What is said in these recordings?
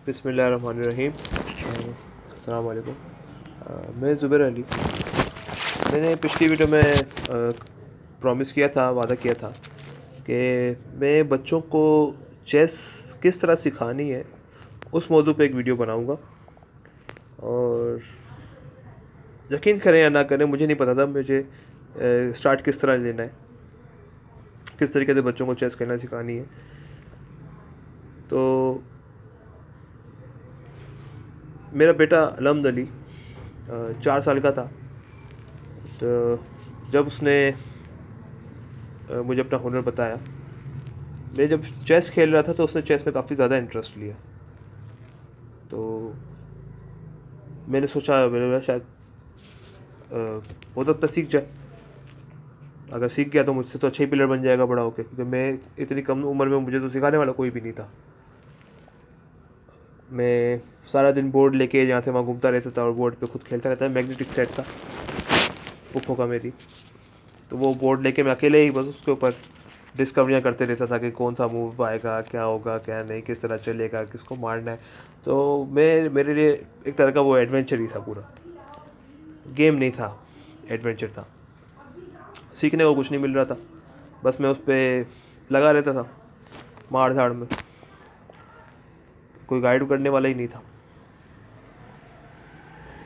बिस्मिल्लाहिर्रहमानिर्रहीम। अस्सलाम वालेकुम। मैं ज़ुबैर अली। मैंने पिछली वीडियो में प्रॉमिस किया था, वादा किया था कि मैं बच्चों को चेस किस तरह सिखानी है उस मौजू पे एक वीडियो बनाऊंगा। और यकीन करें या ना करें, मुझे नहीं पता था मुझे स्टार्ट किस तरह लेना है, किस तरीके से बच्चों को चेस खेलना सिखानी है। तो मेरा बेटा अलहम्द अली 4 साल का था। तो जब उसने मुझे अपना हुनर बताया, मैं जब चेस खेल रहा था तो उसने चेस में काफ़ी ज़्यादा इंटरेस्ट लिया। तो मैंने सोचा, मैंने बोला शायद हो सकता सीख जाए। अगर सीख गया तो मुझसे तो अच्छा ही प्लेयर बन जाएगा बड़ा होके, क्योंकि मैं इतनी कम उम्र में मुझे तो सिखाने वाला कोई भी नहीं था। मैं सारा दिन बोर्ड लेके जहाँ से वहाँ घूमता रहता था और बोर्ड पे खुद खेलता रहता था। मैग्नेटिक सेट था पुप्पो का मेरी, तो वो बोर्ड लेके मैं अकेले ही बस उसके ऊपर डिस्कवरियाँ करते रहता था कि कौन सा मूव आएगा, क्या होगा क्या नहीं, किस तरह चलेगा, किसको मारना है। तो मैं मेरे लिए एक तरह का वो एडवेंचर ही था पूरा। गेम नहीं था, एडवेंचर था। सीखने को कुछ नहीं मिल रहा था, बस मैं उस पर लगा रहता था मार धाड़ में। कोई गाइड करने वाला ही नहीं था।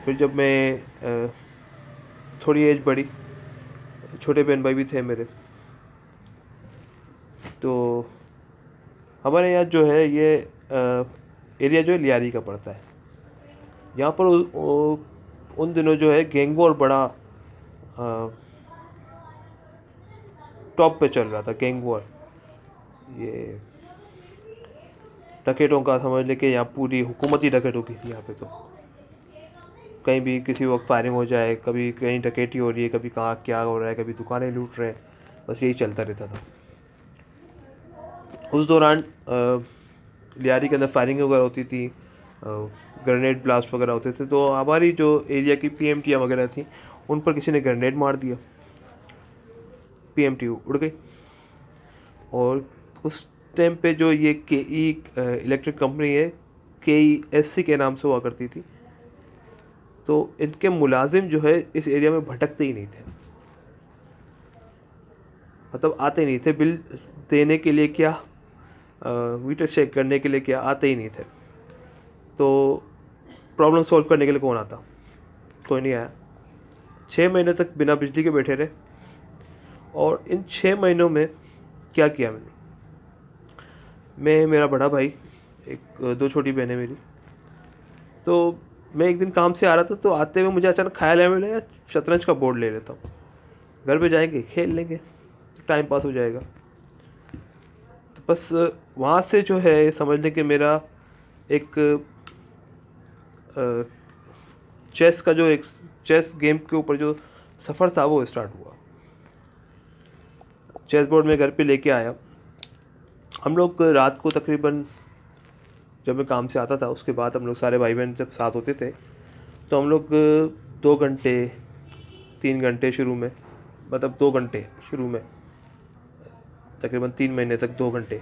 फिर जब मैं थोड़ी एज बढ़ी, छोटे बहन भाई भी थे मेरे, तो हमारे यहाँ जो है ये एरिया जो है लियारी का पड़ता है। यहाँ पर उन दिनों जो है गैंग वॉर बड़ा टॉप पे चल रहा था। गैंग वॉर, ये डकैतों का समझ लेके यहाँ पूरी हुकूमत ही डकैत हो गई थी यहाँ पे। तो कहीं भी किसी वक्त फायरिंग हो जाए, कभी कहीं डकैती हो रही है, कभी कहाँ क्या हो रहा है, कभी दुकानें लूट रहे हैं, बस यही चलता रहता था। उस दौरान लियारी के अंदर फायरिंग वगैरह होती थी, ग्रेनेड ब्लास्ट वगैरह होते थे। तो हमारी जो एरिया की पीएमटीयाँ वगैरह थी, उन पर किसी ने ग्रेनेड मार दिया, पीएमटी उड़ गई। और उस टाइम पे जो ये के ई इलेक्ट्रिक कंपनी है, KESC के नाम से हुआ करती थी, तो इनके मुलाजिम जो है इस एरिया में भटकते ही नहीं थे। मतलब आते ही नहीं थे बिल देने के लिए, क्या मीटर चेक करने के लिए, क्या आते ही नहीं थे। तो प्रॉब्लम सॉल्व करने के लिए कौन आता? कोई नहीं आया। 6 महीने तक बिना बिजली के बैठे रहे। और इन 6 महीनों में क्या किया मैंने, मैं, मेरा बड़ा भाई, एक दो छोटी बहनें मेरी। तो मैं एक दिन काम से आ रहा था, तो आते हुए मुझे अचानक ख्याल आया, मैं यार शतरंज का बोर्ड ले लेता हूँ, घर पे जाएंगे खेल लेंगे, टाइम पास हो जाएगा। तो बस वहाँ से जो है समझ लें कि मेरा एक चेस का जो एक चेस गेम के ऊपर जो सफ़र था वो स्टार्ट हुआ। चेस बोर्ड में घर पे लेके आया। हम लोग रात को तकरीबन, जब मैं काम से आता था उसके बाद हम लोग सारे भाई बहन जब साथ होते थे, तो हम लोग 2 घंटे 3 घंटे शुरू में, मतलब 2 घंटे शुरू में, तकरीबन 3 महीने तक 2 घंटे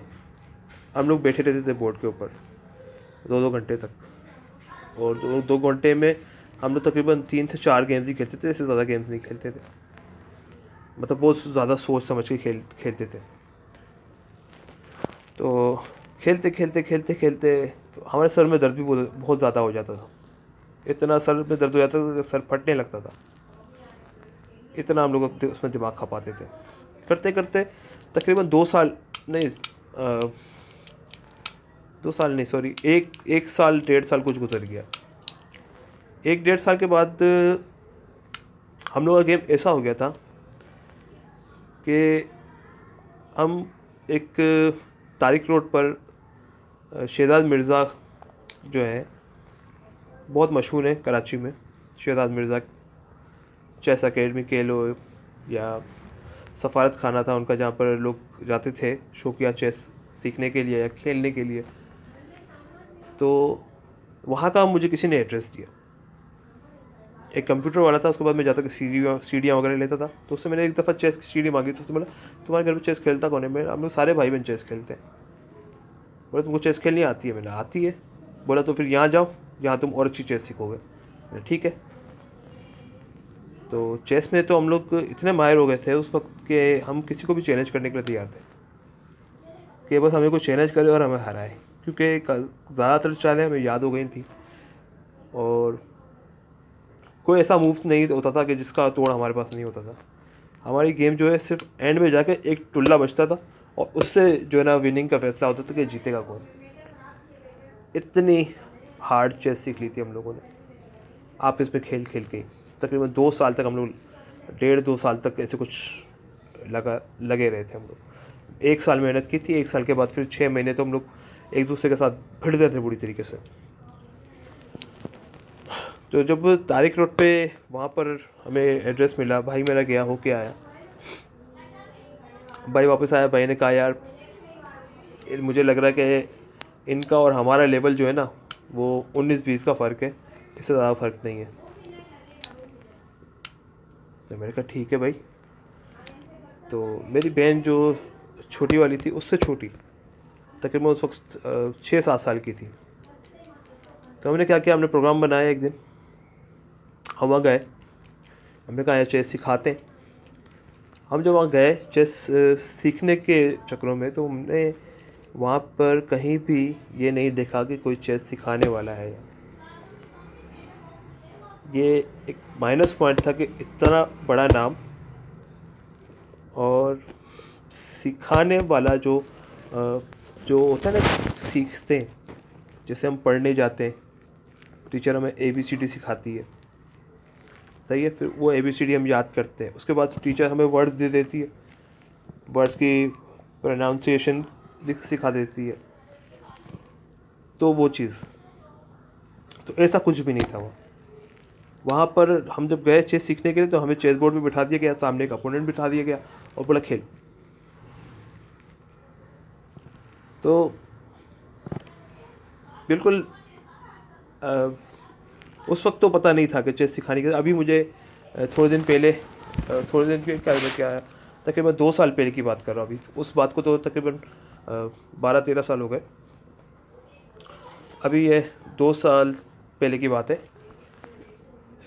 हम लोग बैठे रहते थे बोर्ड के ऊपर, 2-2 घंटे तक। और 2 घंटे में हम लोग तकरीबन 3 से 4 गेम्स ही खेलते थे, इससे ज़्यादा गेम्स नहीं खेलते थे। मतलब बहुत ज़्यादा सोच समझ के खेलते थे। तो खेलते खेलते खेलते खेलते तो हमारे सर में दर्द भी बहुत ज़्यादा हो जाता था। इतना सर में दर्द हो जाता था कि सर फटने लगता था। इतना हम लोग उसमें दिमाग खपाते थे। करते करते तकरीबन 2 साल नहीं, 2 साल नहीं, सॉरी, एक साल 1.5 साल कुछ गुजर गया। 1-1.5 साल के बाद हम लोग का गेम ऐसा हो गया था कि हम एक तारिक रोड पर शहजाद मिर्ज़ा जो है, बहुत मशहूर है कराची में, शहजाद मिर्ज़ा चेस अकेडमी कह लो, या सफ़ारत खाना था उनका, जहाँ पर लोग जाते थे शौकिया चेस सीखने के लिए या खेलने के लिए। तो वहाँ का मुझे किसी ने एड्रेस दिया। एक कंप्यूटर वाला था, उसके बाद मैं जाता कि सीढ़ियाँ वगैरह लेता था। तो उससे मैंने एक दफ़ा चेस की सीढ़ी मांगी, तो उसने बोला तुम्हारे घर में चेस खेलता कौन है? मैं, हम लोग सारे भाई बहन चेस खेलते हैं। बोले तुमको चेस खेलनी आती है? मैंने, आती है। बोला तो फिर यहाँ जाओ, यहाँ तुम और अच्छी चेस सीखोगे। मैंने ठीक है। तो चेस में तो हम लोग इतने माहिर हो गए थे उस वक्त कि हम किसी को भी चैलेंज करने के लिए तैयार थे कि बस हमें कोई चैलेंज करे और हमें हराए, क्योंकि ज़्यादातर चालें हमें याद हो गई थी और कोई ऐसा मूव नहीं होता था कि जिसका तोड़ हमारे पास नहीं होता था। हमारी गेम जो है सिर्फ एंड में जाके एक टुल्ला बचता था और उससे जो है ना विनिंग का फैसला होता था कि जीतेगा कौन। इतनी हार्ड चेस सीख ली थी हम लोगों ने आपस में खेल खेल के। तकरीबन 2 साल तक हम लोग, 1.5-2 साल तक ऐसे कुछ लगे रहे थे हम लोग। 1 साल मेहनत की थी, 1 साल के बाद फिर 6 महीने तो हम लोग एक दूसरे के साथ भिड़ते थे बुरी तरीके से। तो जब तारिक रोड पे वहाँ पर हमें एड्रेस मिला, भाई मेरा गया होके आया, भाई वापस आया, भाई ने कहा यार मुझे लग रहा है कि इनका और हमारा लेवल जो है ना वो 19-20 का फ़र्क है, इससे ज़्यादा फ़र्क नहीं है। तो मैंने कहा ठीक है भाई। तो मेरी बहन जो छोटी वाली थी उससे छोटी, तकरीबन उस वक्त 6-7 साल की थी। तो हमने क्या किया, हमने प्रोग्राम बनाया एक दिन, हम वहाँ गए, हमने कहा यार चेस सिखाते हैं। हम जब वहाँ गए चेस सीखने के चक्करों में, तो हमने वहाँ पर कहीं भी ये नहीं देखा कि कोई चेस सिखाने वाला है। ये एक माइनस पॉइंट था कि इतना बड़ा नाम और सिखाने वाला जो होता है ना, सीखते हैं, जैसे हम पढ़ने जाते हैं, टीचर हमें ABCD सिखाती है, सही है, फिर वो ABCD हम याद करते हैं, उसके बाद टीचर हमें वर्ड्स दे देती है, वर्ड्स की प्रोनाउंसिएशन सिखा देती है। तो वो चीज़, तो ऐसा कुछ भी नहीं था वहाँ पर। हम जब गए चेस सीखने के लिए तो हमें चेस बोर्ड पे बिठा दिया गया, सामने एक अपोनेंट बिठा दिया गया और बोला खेल। तो बिल्कुल उस वक्त तो पता नहीं था कि चेस सिखाने के। अभी मुझे थोड़े दिन पहले क्या तकरीबन 2 साल पहले की बात कर रहा हूँ अभी, उस बात को तो तकरीबन 12-13 साल हो गए। अभी ये 2 साल पहले की बात है।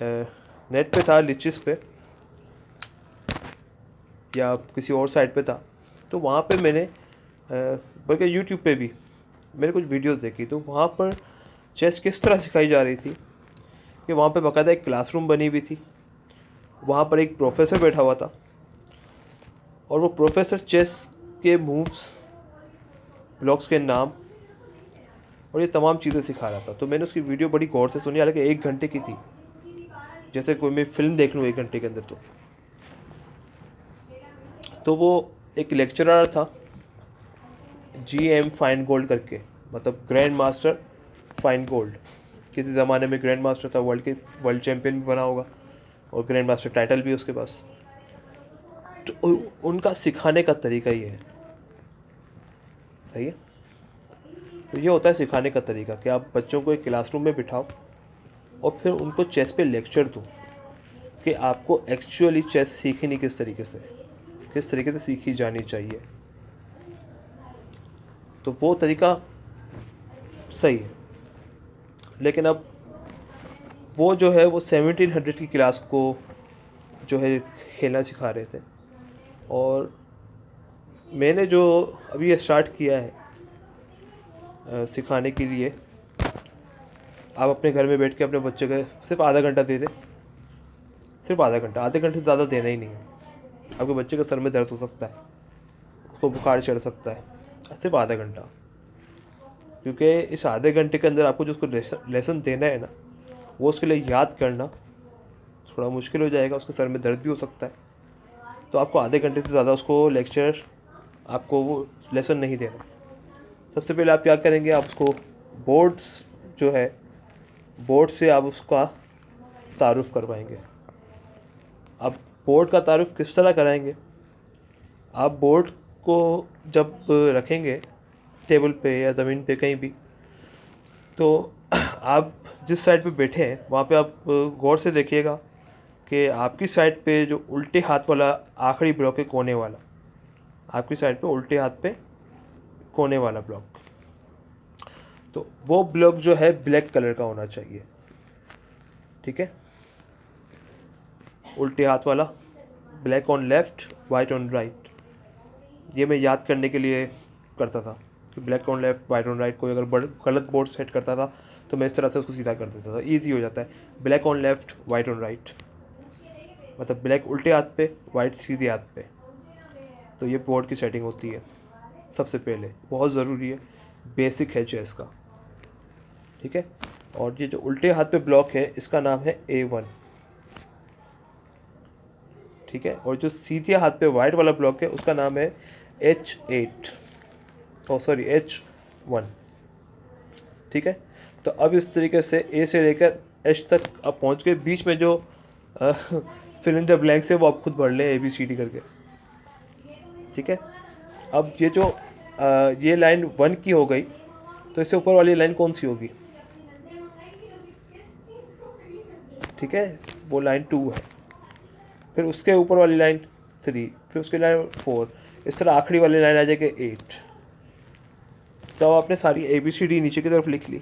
नेट पे था, लिचिस पे या किसी और साइट पे था, तो वहाँ पे मैंने बल्कि यूट्यूब पे भी मैंने कुछ वीडियोस देखी। तो वहाँ पर चेस किस तरह सिखाई जा रही थी कि वहाँ पे बाकायदा एक क्लासरूम बनी हुई थी, वहाँ पर एक प्रोफेसर बैठा हुआ था और वो प्रोफेसर चेस के मूव्स, ब्लॉक्स के नाम और ये तमाम चीज़ें सिखा रहा था। तो मैंने उसकी वीडियो बड़ी गौर से सुनी, हालांकि 1 घंटे की थी, जैसे कोई मैं फ़िल्म देख लूँ 1 घंटे के अंदर। तो वो एक लेक्चरर था, GM फाइन गोल्ड करके, मतलब ग्रैंड मास्टर फाइन गोल्ड। किसी ज़माने में ग्रैंड मास्टर था, वर्ल्ड चैम्पियन भी बना होगा और ग्रैंड मास्टर टाइटल भी उसके पास। तो उनका सिखाने का तरीका ये है, सही है। तो ये होता है सिखाने का तरीका कि आप बच्चों को एक क्लासरूम में बिठाओ और फिर उनको चेस पे लेक्चर दो कि आपको एक्चुअली चेस सीखनी किस तरीके से सीखी जानी चाहिए। तो वो तरीका सही है, लेकिन अब वो जो है वो 1700 की क्लास को जो है खेलना सिखा रहे थे। और मैंने जो अभी ये स्टार्ट किया है सिखाने के लिए, आप अपने घर में बैठ के अपने बच्चे को सिर्फ आधा घंटा दे दें, सिर्फ आधे घंटे से ज़्यादा देना ही नहीं है। आपके बच्चे के सर में दर्द हो सकता है, उसको बुखार चढ़ सकता है, सिर्फ आधा घंटा, क्योंकि इस आधे घंटे के अंदर आपको जो उसको लेसन देना है ना, वो उसके लिए याद करना थोड़ा मुश्किल हो जाएगा, उसके सर में दर्द भी हो सकता है। तो आपको आधे घंटे से ज़्यादा उसको लेक्चर, आपको वो लेसन नहीं देना। सबसे पहले आप क्या करेंगे, आप उसको बोर्ड्स जो है, बोर्ड से आप उसका तारुफ़ करवाएंगे। आप बोर्ड का तारुफ़ किस तरह कराएंगे, आप बोर्ड को जब रखेंगे टेबल पे या ज़मीन पे कहीं भी, तो आप जिस साइड पे बैठे हैं वहाँ पे आप गौर से देखिएगा कि आपकी साइड पे जो उल्टे हाथ वाला आखिरी ब्लॉक है, कोने वाला, आपकी साइड पे उल्टे हाथ पे कोने वाला ब्लॉक, तो वो ब्लॉक जो है ब्लैक कलर का होना चाहिए, ठीक है। उल्टे हाथ वाला, black on left white on right, ये मैं याद करने के लिए करता था कि black on left white on right. कोई अगर गलत बोर्ड सेट करता था तो मैं इस तरह से उसको सीधा कर देता था, ईजी हो जाता है। Black on left white on right, मतलब ब्लैक उल्टे हाथ पे वाइट सीधे हाथ पे। तो ये बोर्ड की सेटिंग होती है सबसे पहले, बहुत ज़रूरी है, बेसिक है चेस का, ठीक है। और ये जो उल्टे हाथ पे ब्लॉक है इसका नाम है A1, ठीक है। और जो सीधे हाथ पे वाइट वाला ब्लॉक है उसका नाम है H8, H1, ठीक है। तो अब इस तरीके से A से लेकर H तक अब पहुंच गए। बीच में जो फिल इन द ब्लैंक्स है वो आप खुद भर लें ABCD करके, ठीक है। अब ये जो ये लाइन 1 की हो गई, तो इससे ऊपर वाली लाइन कौन सी होगी, ठीक है, वो लाइन 2 है। फिर उसके ऊपर वाली लाइन 3, फिर उसकी लाइन 4, इस तरह आखिरी वाली लाइन आ जाएगी 8। तो आपने सारी ABCD नीचे की तरफ लिख ली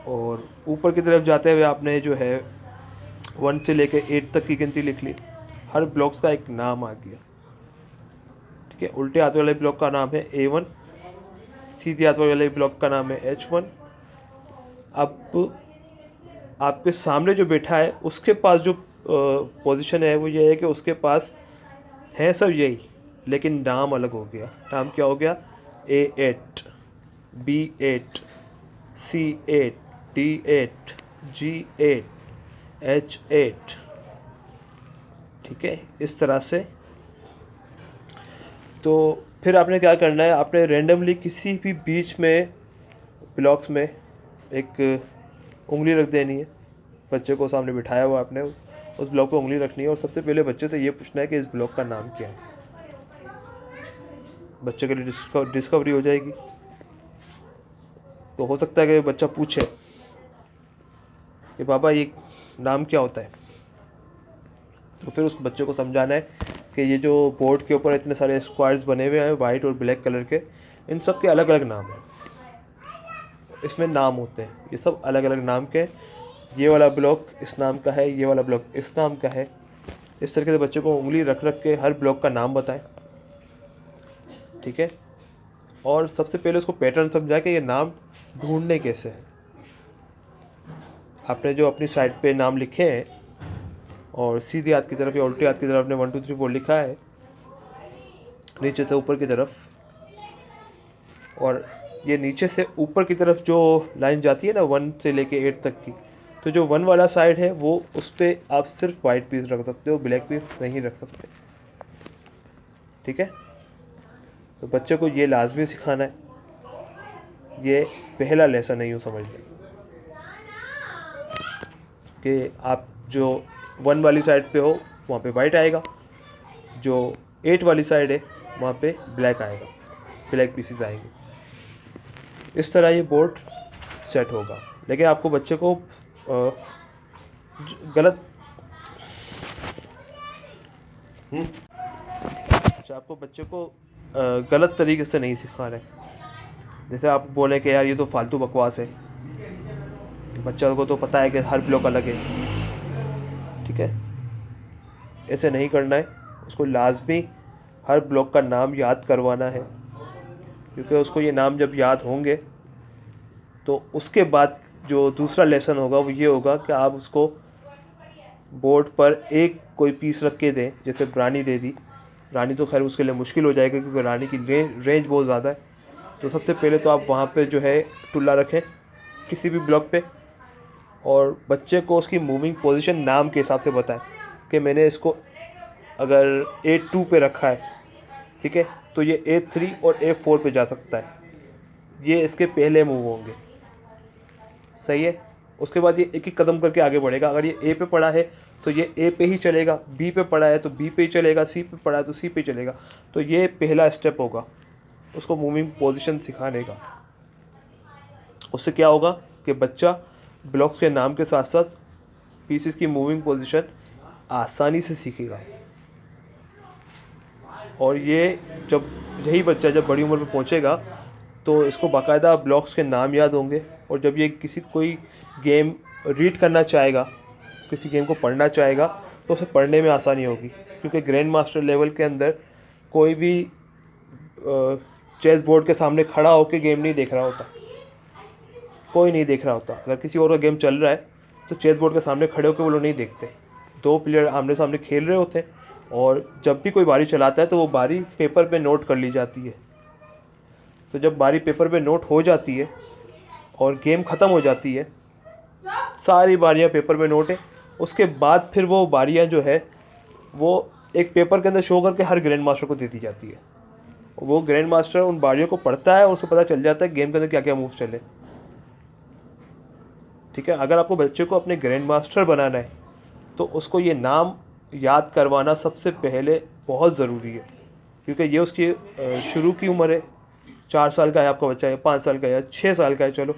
और ऊपर की तरफ जाते हुए आपने जो है 1 से लेकर 8 तक की गिनती लिख ली। हर ब्लॉक्स का एक नाम आ गया, ठीक है। उल्टे हाथ वाले ब्लॉक का नाम है A1, सीधे हाथ वाले ब्लॉक का नाम है H1। अब आपके सामने जो बैठा है उसके पास जो पोजीशन है वो ये है कि उसके पास है सब यही, लेकिन नाम अलग हो गया। नाम क्या हो गया, A8, B8, C8, D8, G8, H8, ठीक है, इस तरह से। तो फिर आपने क्या करना है, आपने रेंडमली किसी भी बीच में ब्लॉक्स में एक उंगली रख देनी है। बच्चे को सामने बिठाया हुआ आपने, उस ब्लॉक पे उंगली रखनी है और सबसे पहले बच्चे से ये पूछना है कि इस ब्लॉक का नाम क्या है। बच्चे के लिए डिस्कवरी हो जाएगी। तो हो सकता है कि बच्चा पूछे कि पापा ये नाम क्या होता है। तो फिर उस बच्चे को समझाना है कि ये जो बोर्ड के ऊपर इतने सारे स्क्वायर्स बने हुए हैं वाइट और ब्लैक कलर के, इन सब के अलग अलग नाम हैं, इसमें नाम होते हैं, ये सब अलग अलग नाम के। ये वाला ब्लॉक इस नाम का है, ये वाला ब्लॉक इस नाम का है। इस तरीके से बच्चे को उंगली रख रख के हर ब्लॉक का नाम बताएं, ठीक है। और सबसे पहले उसको पैटर्न समझा कि ये नाम ढूंढने कैसे हैं। आपने जो अपनी साइड पे नाम लिखे हैं और सीधे हाथ की तरफ या उल्टे हाथ की तरफ आपने 1 2 3 4 लिखा है नीचे से ऊपर की तरफ, और ये नीचे से ऊपर की तरफ जो लाइन जाती है ना 1 से लेके 8 तक की, तो जो 1 वाला साइड है वो उस पर आप सिर्फ वाइट पीस रख सकते हो, ब्लैक पीस नहीं रख सकते, ठीक है। तो बच्चे को ये लाजमी सिखाना है, ये पहला लेसन है यूँ समझ लें कि आप जो 1 वाली साइड पे हो वहाँ पे वाइट आएगा, जो 8 वाली साइड है वहाँ पे ब्लैक आएगा, ब्लैक पीसेस आएंगे। इस तरह ये बोर्ड सेट होगा। लेकिन आपको बच्चे को गलत अच्छा, आपको बच्चे को गलत तरीके से नहीं सिखाना है। जैसे आप बोले कि यार ये तो फालतू बकवास है, बच्चा को तो पता है कि हर ब्लॉक अलग है, ठीक है, ऐसे नहीं करना है। उसको लाजमी हर ब्लॉक का नाम याद करवाना है, क्योंकि उसको ये नाम जब याद होंगे तो उसके बाद जो दूसरा लेसन होगा वो ये होगा कि आप उसको बोर्ड पर एक कोई पीस रख के दें। जैसे रानी दे दी, रानी तो खैर उसके लिए मुश्किल हो जाएगा क्योंकि रानी की रेंज बहुत ज़्यादा है। तो सबसे पहले तो आप वहाँ पे जो है टुल्ला रखें किसी भी ब्लॉक पे, और बच्चे को उसकी मूविंग पोजीशन नाम के हिसाब से बताएं कि मैंने इसको अगर A2 पे रखा है, ठीक है, तो ये A3 और A4 पे जा सकता है, ये इसके पहले मूव होंगे, सही है। उसके बाद ये एक एक कदम करके आगे बढ़ेगा। अगर ये A पे पड़ा है तो ये A पे ही चलेगा, B पे पड़ा है तो B पे ही चलेगा, C पे पड़ा है तो C पे चलेगा। तो ये पहला स्टेप होगा उसको मूविंग पोजीशन सिखाने का। उससे क्या होगा कि बच्चा ब्लॉक्स के नाम के साथ साथ पीसेस की मूविंग पोजीशन आसानी से सीखेगा। और ये जब यही बच्चा जब बड़ी उम्र में पहुंचेगा तो इसको बाकायदा ब्लॉक्स के नाम याद होंगे, और जब ये कोई गेम रीड करना चाहेगा, किसी गेम को पढ़ना चाहेगा, तो उसे पढ़ने में आसानी होगी, क्योंकि ग्रैंड मास्टर लेवल के अंदर कोई भी चेस बोर्ड के सामने खड़ा होकर गेम नहीं देख रहा होता, कोई नहीं देख रहा होता। अगर किसी और का गेम चल रहा है तो चेस बोर्ड के सामने खड़े होकर वो लोग नहीं देखते, 2 प्लेयर आमने सामने खेल रहे होते हैं, और जब भी कोई बारी चलाता है तो वो बारी पेपर पे नोट कर ली जाती है। तो जब बारी पेपर पे नोट हो जाती है और गेम ख़त्म हो जाती है, सारी बारियां पेपर पे नोट है, उसके बाद फिर वो बारियां जो है वो एक पेपर के अंदर शो करके हर ग्रैंड मास्टर को दे दी जाती है। वो ग्रैंड मास्टर उन बारियों को पढ़ता है और उसको पता चल जाता है गेम के अंदर क्या क्या मूव चले। ठीक है, अगर आपको बच्चे को अपने ग्रैंड मास्टर बनाना है तो उसको ये नाम याद करवाना सबसे पहले बहुत ज़रूरी है, क्योंकि ये उसकी शुरू की उम्र है। 4 साल का है आपका बच्चा, या 5 साल का है, या 6 साल का है, चलो,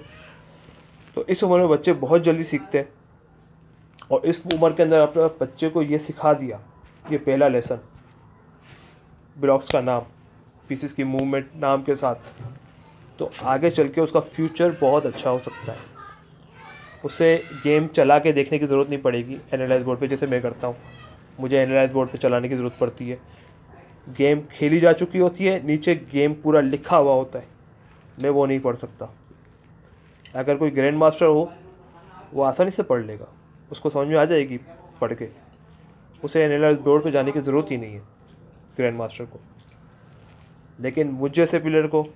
तो इस उम्र में बच्चे बहुत जल्दी सीखते हैं। और इस उम्र के अंदर आपने बच्चे को ये सिखा दिया, ये पहला लेसन, ब्लॉक्स का नाम, पीसेस की मूवमेंट नाम के साथ, तो आगे चल के उसका फ्यूचर बहुत अच्छा हो सकता है। उसे गेम चला के देखने की ज़रूरत नहीं पड़ेगी एनालाइज बोर्ड पे, जैसे मैं करता हूँ। मुझे एनालाइज बोर्ड पे चलाने की ज़रूरत पड़ती है। गेम खेली जा चुकी होती है, नीचे गेम पूरा लिखा हुआ होता है, मैं वो नहीं पढ़ सकता। अगर कोई ग्रैंड मास्टर हो वो आसानी से पढ़ लेगा, उसको समझ में आ जाएगी पढ़ के, उसे एनालाइज बोर्ड पे जाने की ज़रूरत ही नहीं है ग्रैंड मास्टर को। लेकिन मुझ जैसे प्लेयर को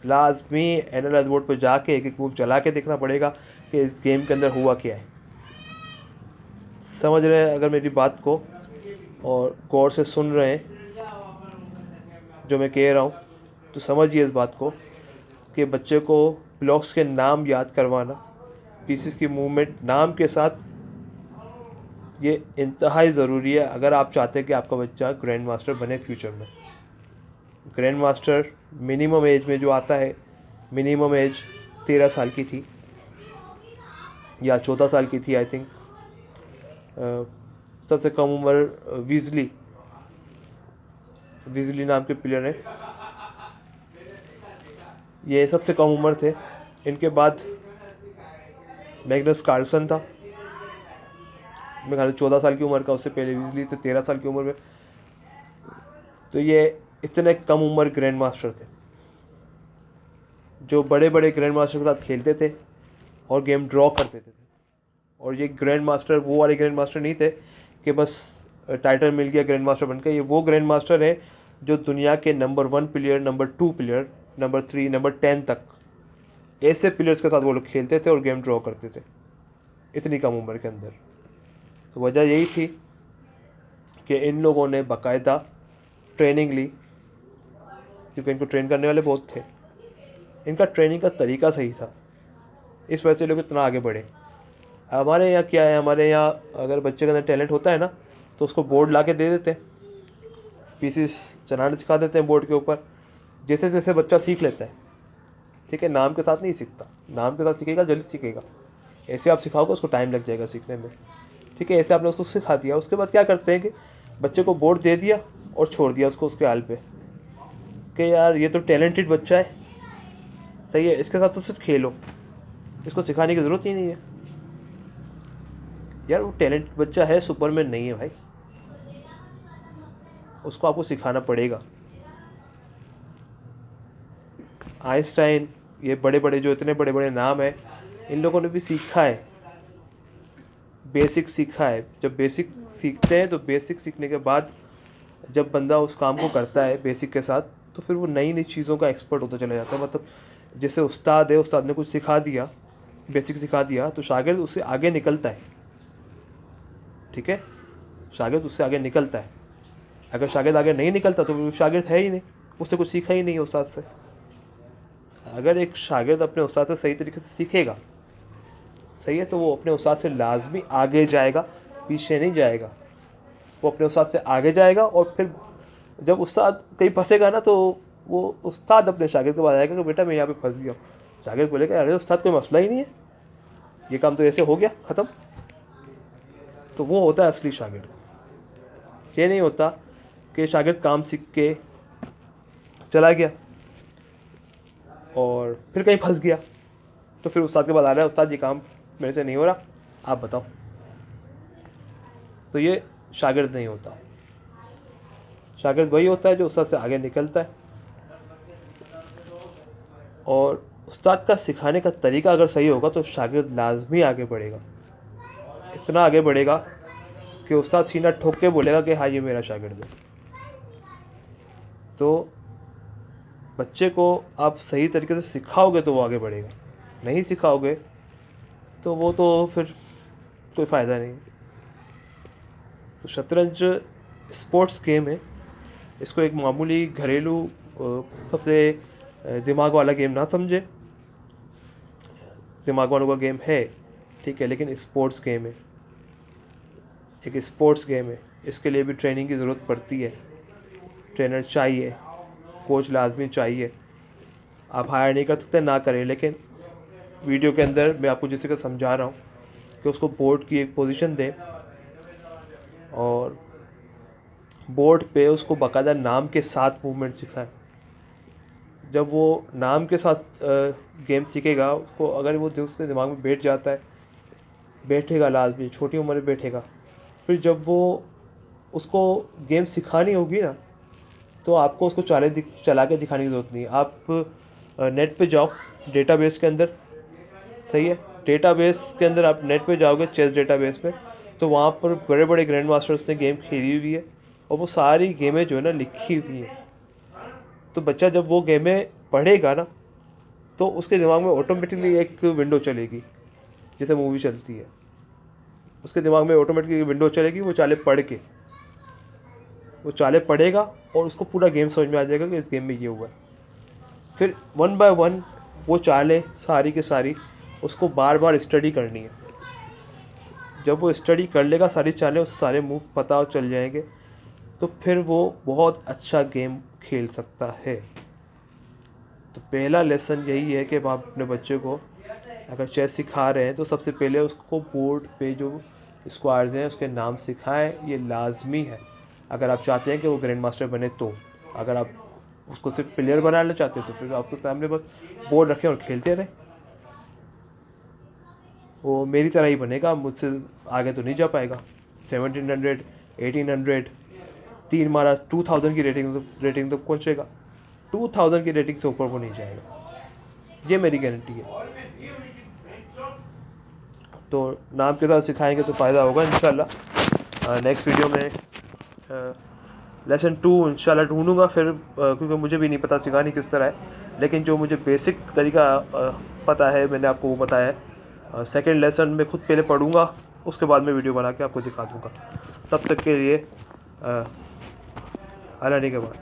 लाजमी एनालाइज बोर्ड पर जाके एक एक मूव चला के देखना पड़ेगा कि इस गेम के अंदर हुआ क्या है। समझ रहे हैं अगर मेरी बात को, और गौर से सुन रहे हैं जो मैं कह रहा हूँ, तो समझिए इस बात को कि बच्चे को ब्लॉक्स के नाम याद करवाना, पीसेस की मूवमेंट नाम के साथ, ये इंतहाई ज़रूरी है अगर आप चाहते हैं कि आपका बच्चा ग्रैंड मास्टर बने फ्यूचर में। ग्रैंड मास्टर मिनिमम एज में जो आता है, मिनिमम एज 13 साल की थी या 14 साल की थी आई थिंक। सबसे कम उम्र विजली नाम के प्लेयर हैं, ये सबसे कम उम्र थे। इनके बाद मैग्नस कार्लसन था, मेरे ख्याल 14 साल की उम्र का, उससे पहले विजली थे 13 साल की उम्र में। तो ये इतने कम उम्र ग्रैंड मास्टर थे जो बड़े बड़े ग्रैंड मास्टर के साथ खेलते थे और गेम ड्रॉ कर देते थे। और ये ग्रैंड मास्टर वो वाले ग्रैंड मास्टर नहीं थे कि बस टाइटल मिल गया ग्रैंड मास्टर बनकर। ये वो ग्रैंड मास्टर है जो दुनिया के number 1 player, number 2 player, number 3, number 10 तक ऐसे प्लेयर्स के साथ वो लोग खेलते थे और गेम ड्रॉ करते थे इतनी कम उम्र के अंदर। तो वजह यही थी कि इन लोगों ने बाकायदा ट्रेनिंग ली, क्योंकि इनको ट्रेन करने वाले बहुत थे। इनका ट्रेनिंग का तरीका सही था, इस वजह से लोग इतना आगे बढ़े। हमारे यहाँ क्या है, हमारे यहाँ अगर बच्चे के अंदर टैलेंट होता है ना, तो उसको बोर्ड ला के दे देते हैं, पीसीस चलाना सिखा देते हैं बोर्ड के ऊपर, जैसे जैसे बच्चा सीख लेता है। ठीक है, नाम के साथ नहीं सीखता, नाम के साथ सीखेगा जल्दी सीखेगा, ऐसे आप सिखाओगे उसको टाइम लग जाएगा सीखने में। ठीक है, ऐसे आपने उसको सिखा दिया, उसके बाद क्या करते हैं कि बच्चे को बोर्ड दे दिया और छोड़ दिया उसको उसके हाल पे कि यार ये तो टैलेंटेड बच्चा है, सही है, इसके साथ तो सिर्फ खेलो, इसको सिखाने की ज़रूरत ही नहीं है। यार वो टैलेंट बच्चा है, सुपरमैन नहीं है भाई, उसको आपको सिखाना पड़ेगा। आइंस्टाइन, ये बड़े बड़े जो इतने बड़े बड़े नाम हैं, इन लोगों ने भी सीखा है, बेसिक सीखा है। जब बेसिक सीखते हैं तो बेसिक सीखने के बाद जब बंदा उस काम को करता है बेसिक के साथ, तो फिर वो नई नई चीज़ों का एक्सपर्ट होता चला जाता है। मतलब जैसे उस्ताद है, उस्ताद ने कुछ सिखा दिया, बेसिक सिखा दिया, तो शागिर्द उससे आगे निकलता है। ठीक है, शागिर्द उससे आगे निकलता है। अगर शागिर्द आगे नहीं निकलता तो वो शागिर्द है ही नहीं, उससे कुछ सीखा ही नहीं है उस्ताद से। अगर एक शागिर्द अपने उस्ताद से सही तरीके से सीखेगा, सही है, तो वो अपने उस्ताद से लाजमी आगे जाएगा, पीछे नहीं जाएगा। वो अपने उस्ताद से आगे जाएगा, और फिर जब उस्ताद कहीं फंसेगा ना, तो वो उस्ताद अपने शागिर्द के पास आएगा कि बेटा मैं यहाँ पे फंस गया हूँ। शागिर्द बोलेगा अरे उस्ताद कोई मसला ही नहीं है, ये काम तो ऐसे हो गया ख़त्म। तो वो होता है असली शागिर्द। ये नहीं होता कि शागिर्द काम सीख के चला गया, और फिर कहीं फंस गया तो फिर उस्ताद के पास आ रहा है, उस्ताद ये काम मेरे से नहीं हो रहा, आप बताओ। तो ये शागिर्द नहीं होता। शागिर्द वही होता है जो उस्ताद से आगे निकलता है, और उस्ताद का सिखाने का तरीका अगर सही होगा तो शागिर्द लाजमी आगे बढ़ेगा। इतना आगे बढ़ेगा कि उस्ताद सीना ठोक के बोलेगा कि हाँ ये मेरा शागिर्द है। तो बच्चे को आप सही तरीके से सिखाओगे तो वो आगे बढ़ेगा, नहीं सिखाओगे तो वो तो फिर कोई फ़ायदा नहीं। तो शतरंज स्पोर्ट्स गेम है, इसको एक मामूली घरेलू सबसे दिमाग वाला गेम ना समझे। दिमाग वालों का गेम है ठीक है, लेकिन स्पोर्ट्स गेम है, एक स्पोर्ट्स गेम है। इसके लिए भी ट्रेनिंग की ज़रूरत पड़ती है, ट्रेनर चाहिए, कोच लाजमी चाहिए। आप हायर नहीं कर सकते, ना करें, लेकिन वीडियो के अंदर मैं आपको जिस तरह समझा रहा हूँ कि उसको बोर्ड की एक पोजीशन दें और बोर्ड पे उसको बाकायदा नाम के साथ मूवमेंट सिखाएं। जब वो नाम के साथ गेम सीखेगा, उसको अगर वो उसके दिमाग में बैठ जाता है, बैठेगा लाजमी, छोटी उम्र में बैठेगा। फिर जब वो उसको गेम सिखानी होगी ना, तो आपको उसको चला के दिखाने की ज़रूरत नहीं है। आप नेट पे जाओ, डेटाबेस के अंदर, सही है, डेटाबेस के अंदर आप नेट पे जाओगे, चेस डेटाबेस पे, तो वहाँ पर बड़े बड़े ग्रैंड मास्टर्स ने गेम खेली हुई है और वो सारी गेमें जो है ना लिखी हुई हैं। तो बच्चा जब वो गेमें पढ़ेगा ना, तो उसके दिमाग में ऑटोमेटिकली एक विंडो चलेगी, जैसे मूवी चलती है, उसके दिमाग में ऑटोमेटिकली विंडो चलेगी। वो चाले पढ़ेगा और उसको पूरा गेम समझ में आ जाएगा कि इस गेम में ये हुआ है। फिर 1 बाय 1 वो चालें सारी की सारी उसको बार बार स्टडी करनी है। जब वो स्टडी कर लेगा सारी चालें, उस सारे मूव पता चल जाएंगे, तो फिर वो बहुत अच्छा गेम खेल सकता है। तो पहला लेसन यही है कि आप अपने बच्चे को अगर चेस सिखा रहे हैं तो सबसे पहले उसको बोर्ड पे जो स्क्वायर्स हैं उसके नाम सिखाएं, ये लाजमी है अगर आप चाहते हैं कि वो ग्रैंड मास्टर बने। तो अगर आप उसको सिर्फ प्लेयर बनाना चाहते हैं तो फिर आपको सामने बस बोर्ड रखें और खेलते रहें। वो मेरी तरह ही बनेगा, मुझसे आगे तो नहीं जा पाएगा। 1700 1800 3 मारा 2000 की रेटिंग तो पहुँचेगा, 2000 की रेटिंग से ऊपर वो नहीं जाएगा, ये मेरी गारंटी है। तो नाम के साथ सिखाएंगे तो फ़ायदा होगा इंशाल्लाह। नेक्स्ट वीडियो में लेसन 2 इंशाल्लाह ढूंढूंगा फिर, क्योंकि मुझे भी नहीं पता सिखानी किस तरह है, लेकिन जो मुझे बेसिक तरीका पता है मैंने आपको वो बताया है। सेकंड लेसन में खुद पहले पढ़ूंगा, उसके बाद में वीडियो बना के आपको दिखा दूंगा। तब तक के लिए अल्लाह के बाद।